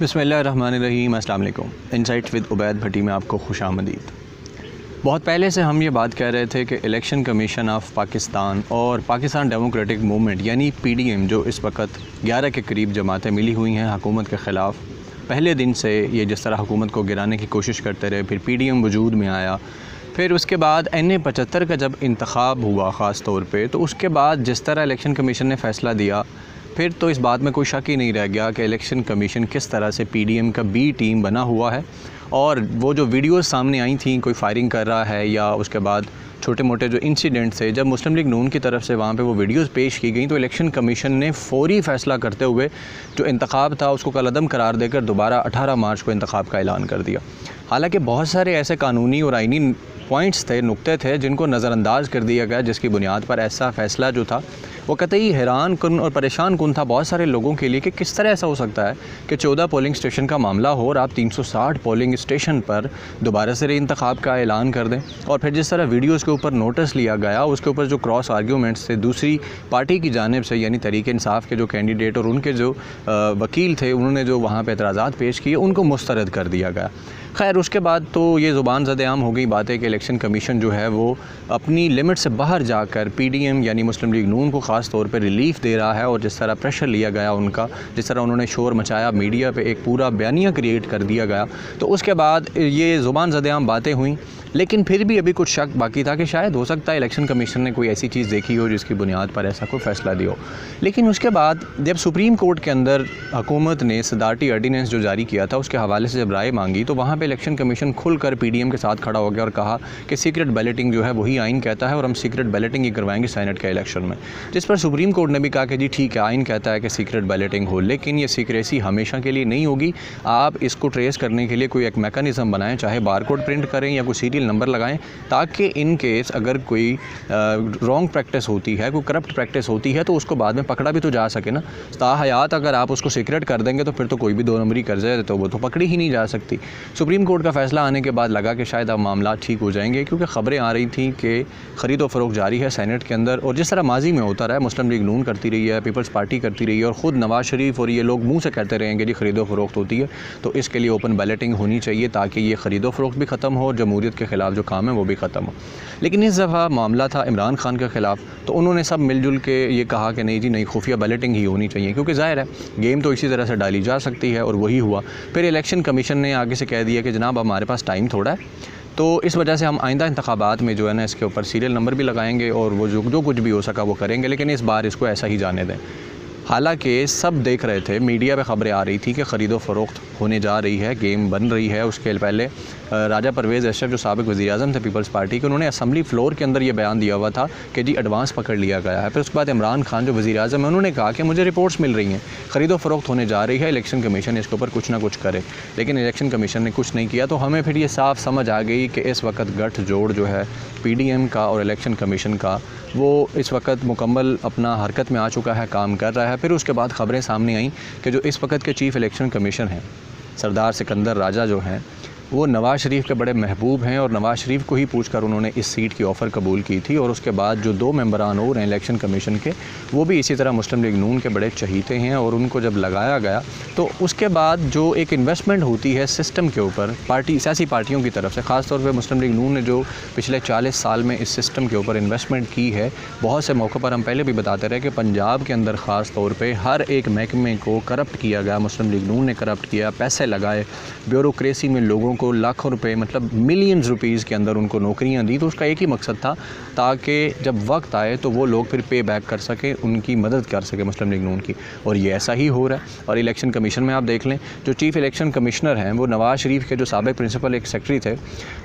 बिस्मिल्लाहिर्रहमानिर्रहीम, अस्सलाम वालेकुम। इनसाइट्स विद उबैद भट्टी में आपको खुशामदीद। बहुत पहले से हम ये बात कह रहे थे कि इलेक्शन कमीशन ऑफ पाकिस्तान और पाकिस्तान डेमोक्रेटिक मूवमेंट यानी पीडीएम जो इस वक्त 11 के करीब जमातें मिली हुई हैं हुकूमत के ख़िलाफ़, पहले दिन से ये जिस तरह हुकूमत को गिराने की कोशिश करते रहे, फिर पीडीएम वजूद में आया, फिर उसके बाद NA-75 का जब इंतखाब हुआ ख़ास तौर पे, तो उसके बाद जिस तरह इलेक्शन कमीशन ने फ़ैसला दिया, फिर तो इस बात में कोई शक ही नहीं रह गया कि इलेक्शन कमीशन किस तरह से पीडीएम का बी टीम बना हुआ है। और वो जो वीडियोस सामने आई थी, कोई फायरिंग कर रहा है या उसके बाद छोटे मोटे जो इंसिडेंट थे, जब मुस्लिम लीग नून की तरफ से वहाँ पे वो वीडियोस पेश की गई, तो इलेक्शन कमीशन ने फ़ौरी फ़ैसला करते हुए जो इंतखाब था उसको कलअदम करार देकर दोबारा 18 मार्च को इंतखाब का ऐलान कर दिया। हालांकि बहुत सारे ऐसे कानूनी और आइनी पॉइंट्स थे, नुक्ते थे, जिनको नज़रअंदाज कर दिया गया, जिसकी बुनियाद पर ऐसा फ़ैसला जो था वो कतई हैरान कुन और परेशान कुन था बहुत सारे लोगों के लिए कि किस तरह ऐसा हो सकता है कि 14 पोलिंग स्टेशन का मामला हो और आप 360 पोलिंग स्टेशन पर दोबारा से इंतखाब का ऐलान कर दें। और फिर जिस तरह वीडियोज़ के ऊपर नोटिस लिया गया, उसके ऊपर जो क्रॉस आर्ग्यूमेंट्स थे दूसरी पार्टी की जानिब से, यानी तहरीक इंसाफ के जो कैंडिडेट और उनके जो वकील थे, उन्होंने जो वहाँ पर एतराज़ात पेश किए, उनको मुस्तरद कर दिया गया। खैर, उसके बाद तो ये ज़ुबान ज़द-ए-आम हो गई बात है कि इलेक्शन कमीशन जो है वो अपनी लिमिट से बाहर जाकर पीडीएम यानी मुस्लिम लीग नून को ख़ास तौर पे रिलीफ़ दे रहा है। और जिस तरह प्रेशर लिया गया उनका, जिस तरह उन्होंने शोर मचाया, मीडिया पे एक पूरा बयानिया क्रिएट कर दिया गया, तो उसके बाद ये ज़ुबान ज़द-ए-आम बातें हुई। लेकिन फिर भी अभी कुछ शक बाकी था कि शायद हो सकता है इलेक्शन कमीशन ने कोई ऐसी चीज़ देखी हो जिसकी बुनियाद पर ऐसा कोई फ़ैसला दिया हो। लेकिन उसके बाद जब सुप्रीम कोर्ट के अंदर हुकूमत ने सदारती ऑर्डीनेंस जो जारी किया था उसके हवाले से जब राय मांगी, तो वहाँ पे इलेक्शन कमीशन खुलकर पीडीएम के साथ खड़ा हो गया और कहा कि सीक्रेट बैलेटिंग जो है वही आइन कहता है और हम सीक्रेट बैलेटिंग ही करवाएंगे सेनेट के इलेक्शन में। जिस पर सुप्रीम कोर्ट ने भी कहा कि जी ठीक है, आइन कहता है कि सीक्रेट बैलेटिंग हो, लेकिन ये सीक्रेसी हमेशा के लिए नहीं होगी। आप इसको ट्रेस करने के लिए कोई एक मैकेनिज़्म बनाएं, चाहे बारकोड प्रिंट करें या कोई सीरियल नंबर लगाएं, ताकि इन केस अगर कोई रॉन्ग प्रैक्टिस होती है, कोई करप्ट प्रैक्टिस होती है, तो उसको बाद में पकड़ा भी तो जा सके ना। ताहयात अगर आप उसको सीक्रेट कर देंगे तो फिर तो कोई भी दो नंबरी कर जाए तो वो तो पकड़ी ही नहीं जा सकती। सुप्रीम कोर्ट का फ़ैसला आने के बाद लगा कि शायद अब मामला ठीक हो जाएंगे, क्योंकि ख़बरें आ रही थी कि ख़रीदो फ़रोख्त जारी है सेनेट के अंदर। और जिस तरह माजी में होता रहा है, मुस्लिम लीग नून करती रही है, पीपल्स पार्टी करती रही है, और ख़ुद नवाज़ शरीफ और ये लोग मुँह से कहते रहेंगे जी ख़रीदो फ़रोख्त होती है, तो इसके लिए ओपन बैलेटिंग होनी चाहिए ताकि ये ख़रीदो फ़रोख्त भी ख़त्म हो और जमहूरियत के ख़िलाफ़ जो काम है वो भी ख़त्म हो। लेकिन इस दफ़ा मामला था इमरान खान के ख़िलाफ़, तो उन्होंने सब मिलजुल के ये कहा कि नहीं जी नहीं, खुफिया बैलेटिंग ही होनी चाहिए, क्योंकि ज़ाहिर है गेम तो इसी तरह से डाली जा सकती है, और वही हुआ। फिर इलेक्शन कमीशन ने आगे से कह दिया कि जनाब हमारे पास टाइम थोड़ा है, तो इस वजह से हम आइंदा इंतखाबात में जो है ना इसके ऊपर सीरियल नंबर भी लगाएंगे और वो जो कुछ भी हो सका वो करेंगे, लेकिन इस बार इसको ऐसा ही जाने दें। हालांकि सब देख रहे थे, मीडिया पे ख़बरें आ रही थी कि ख़रीदो फ़रोख्त होने जा रही है, गेम बन रही है। उसके पहले राजा परवेज़ अशरफ जो साबिक़ वज़ीर-ए-आज़म थे पीपल्स पार्टी के, उन्होंने असम्बली फ़्लोर के अंदर ये बयान दिया हुआ था कि जी एडवांस पकड़ लिया गया है। फिर उसके बाद इमरान खान जो वज़ीर-ए-आज़म है, उन्होंने कहा कि मुझे रिपोर्ट्स मिल रही हैं, ख़रीदो फ़रोख्त होने जा रही है, इलेक्शन कमीशन इसके ऊपर कुछ ना कुछ करे। लेकिन इलेक्शन कमीशन ने कुछ नहीं किया। तो हमें फिर ये साफ समझ आ गई कि इस वक्त गठजोड़ जो है पीडीएम का और इलेक्शन कमीशन का, वो इस वक्त मुकम्मल अपना हरकत में आ चुका है, काम कर रहा है। फिर उसके बाद ख़बरें सामने आई कि जो इस वक्त के चीफ़ इलेक्शन कमीशन हैं सरदार सिकंदर राजा जो हैं, वो नवाज़ शरीफ के बड़े महबूब हैं और नवाज़ शरीफ को ही पूछकर उन्होंने इस सीट की ऑफ़र कबूल की थी। और उसके बाद जो 2 मेंबरान और हैं इलेक्शन कमीशन के, वो भी इसी तरह मुस्लिम लीग नून के बड़े चहीते हैं। और उनको जब लगाया गया तो उसके बाद जो एक इन्वेस्टमेंट होती है सिस्टम के ऊपर सियासी पार्टियों की तरफ से, ख़ास तौर पर मुस्लिम लीग नून ने जो पिछले 40 साल में इस सिस्टम के ऊपर इन्वेस्टमेंट की है, बहुत से मौक़ों पर हम पहले भी बताते रहे कि पंजाब के अंदर ख़ास तौर पर हर एक महकमे को करप्ट किया गया, मुस्लिम लीग नून ने करप्ट किया, पैसे लगाए, ब्यूरोक्रेसी में लोगों को लाखों रुपए, मतलब मिलियंस रुपीज़ के अंदर उनको नौकरियां दी। तो उसका एक ही मकसद था ताकि जब वक्त आए तो वो लोग फिर पे बैक कर सकें, उनकी मदद कर सके मुस्लिम लीग नून की। और ये ऐसा ही हो रहा है। और इलेक्शन कमीशन में आप देख लें, जो चीफ़ इलेक्शन कमिश्नर हैं वो नवाज़ शरीफ के जो साबिक़ प्रिंसिपल एक सेक्रेटरी थे,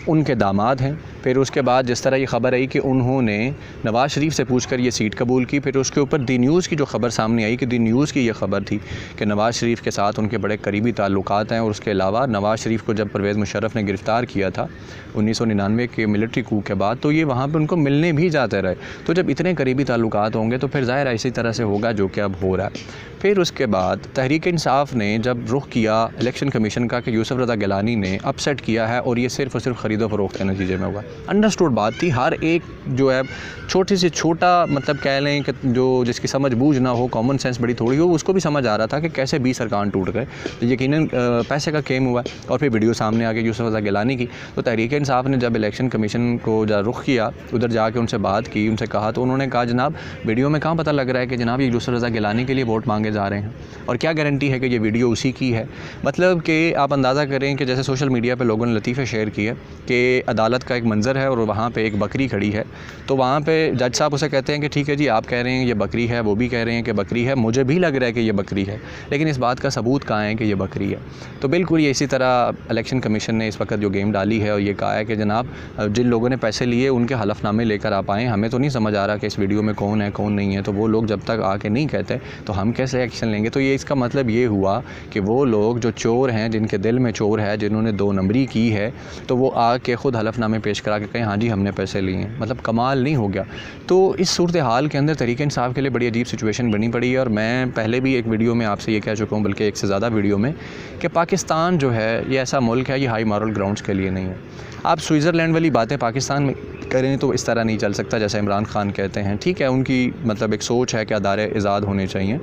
उनके दामाद हैं। फिर उसके बाद जिस तरह ये ख़बर आई कि उन्होंने नवाज़ शरीफ से पूछकर ये सीट कबूल की, फिर उसके ऊपर दी न्यूज़ की जो ख़बर सामने आई कि दी न्यूज़ की ये ख़बर थी कि नवाज़ शरीफ के साथ उनके बड़े करीबी ताल्लुकात हैं। और उसके अलावा नवाज़ शरीफ को जब परवेज़ मुशर्रफ ने गिरफ़्तार किया था 1999 के मिलिट्री कू के बाद, तो ये वहाँ पे उनको मिलने भी जाते रहे। तो जब इतने करीबी ताल्लुकात होंगे तो फिर ज़ाहिर है इसी तरह से होगा जो कि अब हो रहा है। फिर उसके बाद तहरीक इंसाफ ने जब रुख किया इलेक्शन कमीशन का कि यूसुफ रज़ा गिलानी ने अपसेट किया है और ये सिर्फ़ और सिर्फ ख़रीदो फ़रोख्त के नतीजे में हुआ। अंडरस्टूड बात थी, हर एक जो है छोटी से छोटा मतलब कह लें कि जो जिसकी समझ बूझ ना हो, कॉमन सेंस बड़ी थोड़ी हो, उसको भी समझ आ रहा था कि कैसे 20 अरकान टूट गए। तो यकीनन पैसे का गेम हुआ और फिर वीडियो सामने आ गई यूसुफ रज़ा गिलानी की। तो तहरीक इंसाफ ने जब इलेक्शन कमीशन को रुख किया, उधर जाके उनसे बात की, उनसे कहा, तो उन्होंने कहा जनाब वीडियो में कहाँ पता लग रहा है कि जनाब ये यूसुफ रज़ा गिलानी के लिए वोट मांगे जा रहे हैं, और क्या गारंटी है कि ये वीडियो उसी की है। मतलब कि आप अंदाज़ा करें कि जैसे सोशल मीडिया पे लोगों ने लतीफ़े शेयर किए कि अदालत का एक मंज़र है और वहाँ पे एक बकरी खड़ी है, तो वहाँ पे जज साहब उसे कहते हैं कि ठीक है जी, आप कह रहे हैं ये बकरी है, वो भी कह रहे हैं कि बकरी है, मुझे भी लग रहा है कि ये बकरी है, लेकिन इस बात का सबूत कहाँ है कि ये बकरी है। तो बिल्कुल ये इसी तरह इलेक्शन कमीशन ने इस वक्त जो गेम डाली है और ये कहा है कि जनाब जिन लोगों ने पैसे लिए उनके हलफनामे लेकर आप आएँ, हमें तो नहीं समझ आ रहा कि इस वीडियो में कौन है कौन नहीं है, तो वो लोग जब तक आके नहीं कहते तो हम कैसे एक्शन लेंगे। तो ये इसका मतलब ये हुआ कि वो लोग जो चोर हैं, जिनके दिल में चोर है, जिन्होंने 2 नंबरी की है, तो वो आके ख़ुद हलफनामे पेश करा के कहें हाँ जी हमने पैसे लिए हैं। मतलब कमाल नहीं हो गया। तो इस सूरत हाल के अंदर तहरीक इंसाफ के लिए बड़ी अजीब सिचुएशन बनी पड़ी है। और मैं पहले भी एक वीडियो में आपसे ये कह चुका हूँ, बल्कि एक से ज़्यादा वीडियो में, कि पाकिस्तान जो है ये ऐसा मुल्क है, ये हाई मॉरल ग्राउंड्स के लिए नहीं है। आप स्विट्ज़रलैंड वाली बातें पाकिस्तान में करें तो इस तरह नहीं चल सकता जैसे इमरान खान कहते हैं। ठीक है, उनकी मतलब एक सोच है कि अदारे आज़ाद होने चाहिए,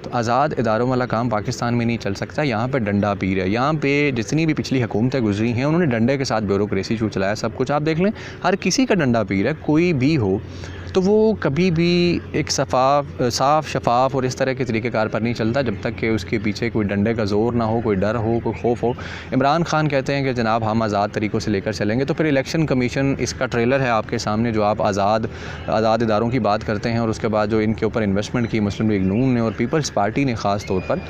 तो आज़ाद इदारों वाला काम पाकिस्तान में नहीं चल सकता। यहाँ पे डंडा पीर है, यहाँ पे जितनी भी पिछली हुकूमतें गुजरी हैं उन्होंने डंडे के साथ ब्यूरोक्रेसी चलाया, सब कुछ आप देख लें, हर किसी का डंडा पीर है, कोई भी हो तो वो कभी भी एक साफ़ शफाफ और इस तरह के तरीक़ेकार पर नहीं चलता जब तक कि उसके पीछे कोई डंडे का ज़ोर ना हो, कोई डर हो, कोई खौफ हो। इमरान खान कहते हैं कि जनाब हम आज़ाद तरीक़ों से लेकर चलेंगे, तो फिर इलेक्शन कमीशन, इसका ट्रेलर है आपके सामने जो आप आज़ाद इदारों की बात करते हैं और उसके बाद जो इनके ऊपर इन्वेस्टमेंट की मुस्लिम लीग नून ने और पीपल्स पार्टी ने ख़ास तौर पर,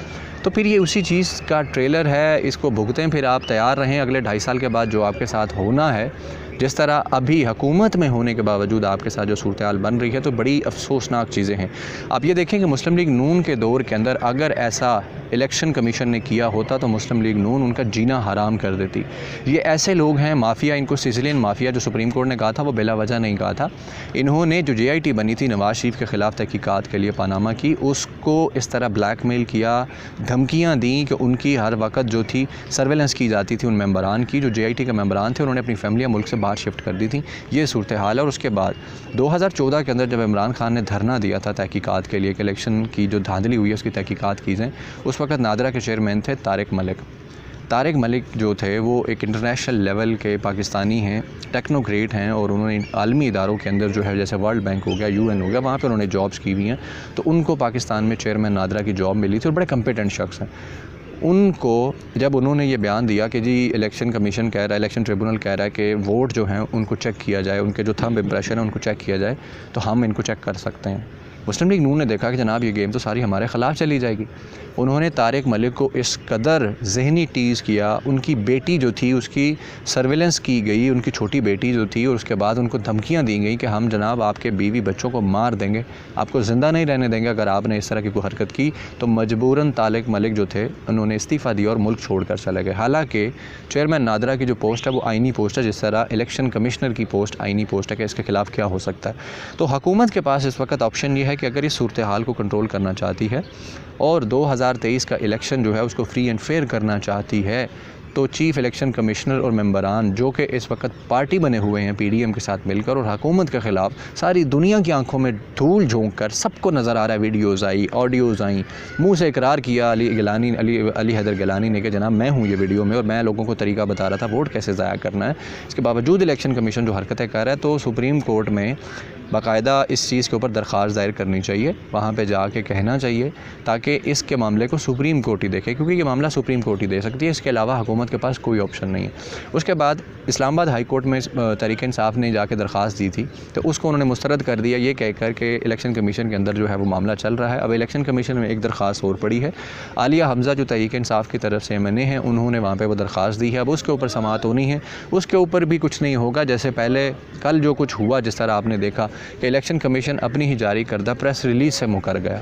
तो फिर ये उसी चीज़ का ट्रेलर है, इसको भुगतें, फिर आप तैयार रहें अगले 2.5 साल के बाद जो आपके साथ होना है। जिस तरह अभी हुकूमत में होने के बावजूद आपके साथ जो सूरत हाल बन रही है, तो बड़ी अफसोसनाक चीज़ें हैं। आप ये देखें कि मुस्लिम लीग नून के दौर के अंदर अगर ऐसा इलेक्शन कमीशन ने किया होता तो मुस्लिम लीग नून उनका जीना हराम कर देती। ये ऐसे लोग हैं, माफिया, इनको सिसिलियन माफिया जो सुप्रीम कोर्ट ने कहा था वो बिला वजह नहीं कहा था। इन्होंने जो JIT बनी थी नवाज शरीफ के ख़िलाफ़ तहकीकात के लिए पनामा की, उसको इस तरह ब्लैकमेल किया, धमकियाँ दी कि उनकी हर वक्त जो थी सर्वेलेंस की जाती थी उन मेंबरान की, जो JIT के मेंबरान थे, उन्होंने अपनी फैमिलियाँ मुल्क से बाहर शिफ्ट कर दी थी। ये सूरत हाल है। और उसके बाद 2014 के अंदर जब इमरान खान ने धरना दिया था तहकीकात के लिए कि इलेक्शन की जो धांधली हुई है उसकी तहकीकात की जाए, उस वक्त नादरा के चेयरमैन थे तारिक मलिक जो थे वो एक इंटरनेशनल लेवल के पाकिस्तानी हैं, टेक्नोक्रेट हैं, और उन्होंने आलमी इदारों के अंदर जो है जैसे वर्ल्ड बैंक हो गया, UN हो गया, वहाँ पे उन्होंने जॉब्स की हुई हैं। तो उनको पाकिस्तान में चेयरमैन नादरा की जॉब मिली थी और बड़े कम्पिटेंट शख्स हैं। उनको जब उन्होंने ये बयान दिया कि जी इलेक्शन कमीशन कह रहा है, इलेक्शन ट्रिब्यूनल कह रहा है कि वोट जो हैं उनको चेक किया जाए, उनके जो थंब इम्प्रेशन है उनको चेक किया जाए, तो हम इनको चेक कर सकते हैं। मुस्लिम लीग नून ने देखा कि जनाब ये गेम तो सारी हमारे ख़िलाफ़ चली जाएगी। उन्होंने तारिक मलिक को इस कदर जहनी टीज़ किया, उनकी बेटी जो थी उसकी सर्वेलेंस की गई, उनकी छोटी बेटी जो थी, और उसके बाद उनको धमकियां दी गई कि हम जनाब आपके बीवी बच्चों को मार देंगे, आपको ज़िंदा नहीं रहने देंगे अगर आपने इस तरह की कोई हरकत की। तो मजबूरन तारिक मलिक जो थे उन्होंने इस्तीफ़ा दिया और मुल्क छोड़ कर चले गए। हालाँकि चेयरमैन नादरा की जो पोस्ट है वो आइनी पोस्ट है, जिस तरह इलेक्शन कमिश्नर की पोस्ट आइनी पोस्ट है कि इसके ख़िलाफ़ क्या हो सकता है। तो हुकूमत के पास इस वक्त ऑप्शन ये है कि अगर इस सूरत हाल को कंट्रोल करना चाहती है और 2023 का इलेक्शन जो है उसको फ्री एंड फेयर करना चाहती है, तो चीफ़ इलेक्शन कमिश्नर और मेंबरान जो कि इस वक्त पार्टी बने हुए हैं PDM के साथ मिलकर और हुकूमत के ख़िलाफ़, सारी दुनिया की आंखों में धूल झोंक कर, सबको नज़र आ रहा है, वीडियोज़ आई, ऑडियोज़ आई, मुँह से इकरार किया अली हैदर गिलानी ने कि जनाब मैं हूँ ये वीडियो में और मैं लोगों को तरीका बता रहा था वोट कैसे ज़ाया करना है। इसके बावजूद इलेक्शन कमीशन जो हरकतें कर रहा है, तो सुप्रीम कोर्ट में बाकायदा इस चीज़ के ऊपर दरख्वास्त दायर करनी चाहिए, वहाँ पे जाके कहना चाहिए ताकि इसके मामले को सुप्रीम कोर्ट ही देखे, क्योंकि ये मामला सुप्रीम कोर्ट ही दे सकती है, इसके अलावा हुकूमत के पास कोई ऑप्शन नहीं है। उसके बाद इस्लामाबाद हाई कोर्ट में तहरीक इंसाफ ने जाके दरख्वास्त दी थी, तो उसको उन्होंने मुस्तरद कर दिया ये कह कर के इलेक्शन कमीशन के अंदर जो है वो मामला चल रहा है। अब इलेक्शन कमीशन में एक दरख्वास्त और पड़ी है, आलिया हमज़ा जो तहरीक इंसाफ की तरफ से MNA हैं, उन्होंने वहाँ पर वो दरख्वास्त दी है। अब उसके ऊपर समाअत होनी है, उसके ऊपर भी कुछ नहीं होगा। जैसे पहले कल जो कुछ हुआ, जिस तरह आपने देखा कि इलेक्शन कमीशन अपनी ही जारी करदा प्रेस रिलीज़ से मुकर गया।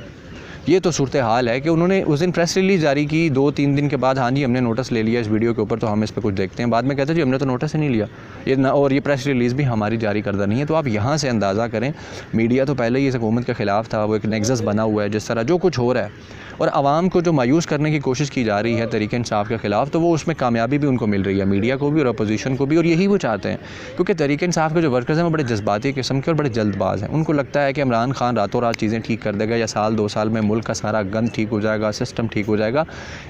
ये तो सूरत हाल है कि उन्होंने उस दिन प्रेस रिलीज़ जारी की, 2-3 दिन के बाद हाँ जी हमने नोटिस ले लिया इस वीडियो के ऊपर, तो हम इस पर कुछ देखते हैं। बाद में कहते हैं जी हमने तो नोटिस ही नहीं लिया ये ना, और ये प्रेस रिलीज़ भी हमारी जारी करदा नहीं है। तो आप यहाँ से अंदाज़ा करें, मीडिया तो पहले ही इस हुकूमत के ख़िलाफ़ था, वो एक नेक्सस बना हुआ है जिस तरह जो कुछ हो रहा है, और आवाम को जो मायूस करने की कोशिश की जा रही है तहरीक इंसाफ के ख़िलाफ़, तो वो उसमें कामयाबी भी उनको मिल रही है, मीडिया को भी और अपोजिशन को भी, और यही वो चाहते हैं। क्योंकि तहरीक इंसाफ के जो वर्कर्स हैं वो बड़े जज्बाती किस्म के और बड़े जल्दबाज हैं। उनको लगता है कि इमरान खान रातों रात चीज़ें ठीक कर देगा या साल 2 साल में मुल्क का सारा गंद ठीक हो जाएगा, सिस्टम ठीक हो जाएगा।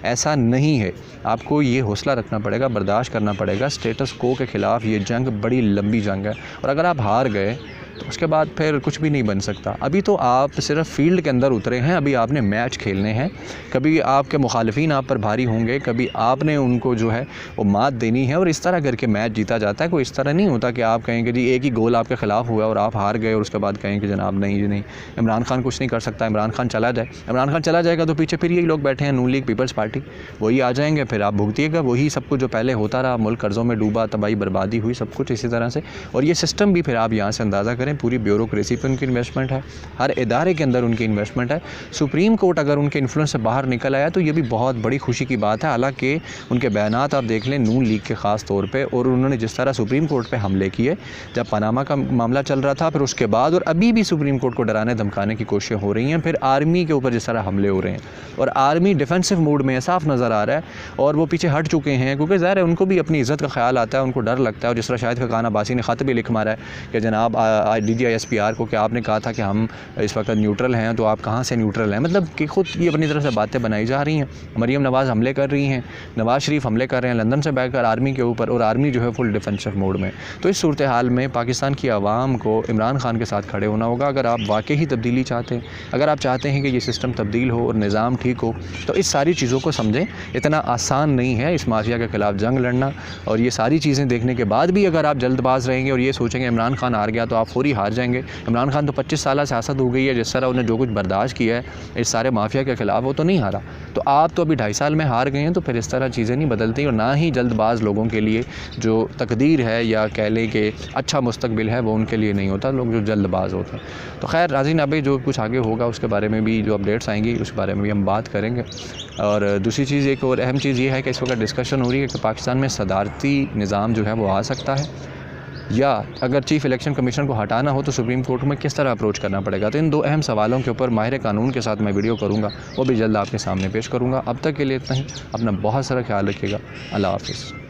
ऐसा नहीं है। आपको ये हौसला रखना पड़ेगा, बर्दाश्त करना पड़ेगा। स्टेटस को के ख़िलाफ़ ये जंग बड़ी लंबी जंग है, और अगर आप हार गए तो उसके बाद फिर कुछ भी नहीं बन सकता। अभी तो आप सिर्फ फील्ड के अंदर उतरे हैं, अभी आपने मैच खेलने हैं। कभी आपके मुखालिफिन आप पर भारी होंगे, कभी आपने उनको जो है वो मात देनी है, और इस तरह करके मैच जीता जाता है। कोई इस तरह नहीं होता कि आप कहें कि जी एक ही गोल आपके ख़िलाफ़ हुआ और आप हार गए और उसके बाद कहें कि जनाब नहीं जी नहीं, इमरान खान कुछ नहीं कर सकता, इमरान खान चला जाए। इमरान खान चला जाएगा तो पीछे फिर यही लोग बैठे हैं, नून लीग पीपल्स पार्टी, वही आ जाएंगे, फिर आप भुगतिएगा वही सब कुछ जो पहले होता रहा। मुल्क कर्ज़ों में डूबा, तबाही बर्बादी हुई, सब कुछ इसी तरह से। और ये सिस्टम भी फिर आप यहाँ से अंदाज़ा करें, पूरी ब्यूरोक्रेसी पे उनकी इन्वेस्टमेंट है, हर इदारे के अंदर उनकी इन्वेस्टमेंट है। सुप्रीम कोर्ट अगर उनके इन्फ्लुएंस से बाहर निकल आया तो ये भी बहुत बड़ी खुशी की बात है। हालांकि उनके बयानात आप देख लें नून लीग के ख़ास तौर पे, और उन्होंने जिस तरह सुप्रीम कोर्ट पे हमले किए जब पनामा का मामला चल रहा था, फिर उसके बाद और अभी भी सुप्रीम कोर्ट को डराने धमकाने की कोशिशें हो रही हैं। फिर आर्मी के ऊपर जिस तरह हमले हो रहे हैं, और आर्मी डिफेंसिव मूड में साफ नज़र आ रहा है, और वो पीछे हट चुके हैं, क्योंकि ज़ाहिर है उनको भी अपनी इज़्ज़त का ख्याल आता है, उनको डर लगता है। और जिस तरह शाहिद खान अब्बासी ने ख़त भी लिख मारा है कि जनाब DGISPR को कि आपने कहा था कि हम इस वक्त न्यूट्रल हैं, तो आप कहाँ से न्यूट्रल हैं। मतलब कि ख़ुद ये अपनी तरफ से बातें बनाई जा रही हैं। मरीम नवाज़ हमले कर रही हैं, नवाज़ शरीफ हमले कर रहे हैं लंदन से बैठकर आर्मी के ऊपर, और आर्मी जो है फुल डिफेंसिव मोड में। तो इस सूरत हाल में पाकिस्तान की आवाम को इमरान खान के साथ खड़े होना होगा। अगर आप वाकई ही तब्दीली चाहते हैं, अगर आप चाहते हैं कि ये सिस्टम तब्दील हो और निज़ाम ठीक हो, तो इस सारी चीज़ों को समझें। इतना आसान नहीं है इस माफिया के ख़िलाफ़ जंग लड़ना। और ये सारी चीज़ें देखने के बाद भी अगर आप जल्दबाज रहेंगे और ये सोचेंगे इमरान खान हार गया तो आप फौरी हार जाएंगे। इमरान खान तो 25 साल सियासत हो गई है, जिस तरह उन्हें जो कुछ बर्दाश्त किया है इस सारे माफिया के ख़िलाफ़, वो तो नहीं हारा। तो आप तो अभी 2.5 साल में हार गए हैं, तो फिर इस तरह चीज़ें नहीं बदलती। और ना ही जल्दबाज लोगों के लिए जो तकदीर है या कह लें कि अच्छा मुस्तकबिल है वो उनके लिए नहीं होता, लोग जो जल्दबाज होते हैं। तो खैर नाज़रीन, अभी जो कुछ आगे होगा उसके बारे में भी जो अपडेट्स आएंगी उस बारे में भी हम बात करेंगे। और दूसरी चीज़, एक और अहम चीज़ ये है कि इस वक्त डिस्कशन हो रही है कि पाकिस्तान में सदारती निज़ाम जो है वो आ सकता है, या अगर चीफ़ इलेक्शन कमीशन को हटाना हो तो सुप्रीम कोर्ट में किस तरह अप्रोच करना पड़ेगा। तो इन 2 अहम सवालों के ऊपर माहिर कानून के साथ मैं वीडियो करूँगा, वो भी जल्द आपके सामने पेश करूँगा। अब तक के लिए इतना ही। अपना बहुत सारा ख्याल रखिएगा। अल्लाह हाफ़िज़।